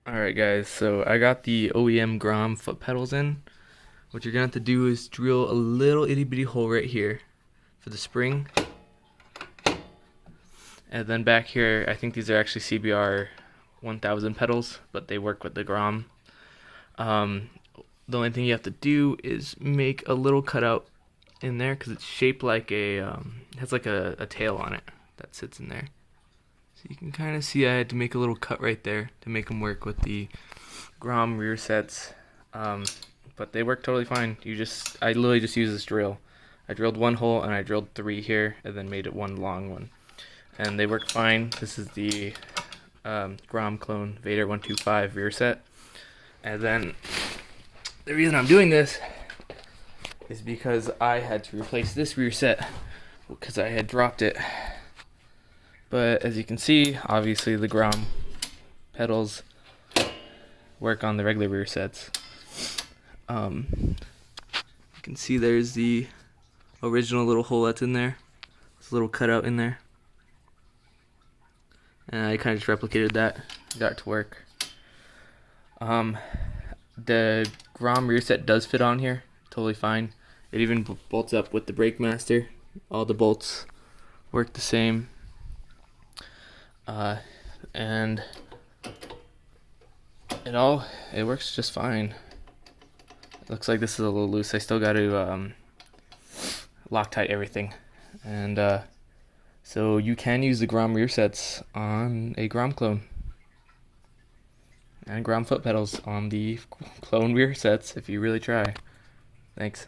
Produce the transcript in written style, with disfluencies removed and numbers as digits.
Alright guys, so I got the OEM Grom foot pedals in. What you're gonna have to do is drill a little itty bitty hole right here for the spring. And then back here, I think these are actually CBR 1000 pedals, but they work with the Grom. The only thing you have to do is make a little cutout in there because it's shaped like it has like a tail on it that sits in there. So you can kind of see I had to make a little cut right there to make them work with the Grom rear sets. But they work totally fine. I literally just used this drill. I drilled one hole and I drilled 3 here and then made it one long one. And they work fine. This is the Grom clone Vader 125 rear set. And then the reason I'm doing this is because I had to replace this rear set because I had dropped it. But as you can see, obviously the Grom pedals work on the regular rear sets. You can see there's the original little hole that's in there. There's a little cutout in there. And I kind of just replicated that, got it to work. The Grom rear set does fit on here, totally fine. It even bolts up with the brake master. All the bolts work the same. And it works just fine. It looks like this is a little loose. I still got to Loctite everything. And so you can use the Grom rear sets on a Grom clone. And Grom foot pedals on the clone rear sets if you really try. Thanks.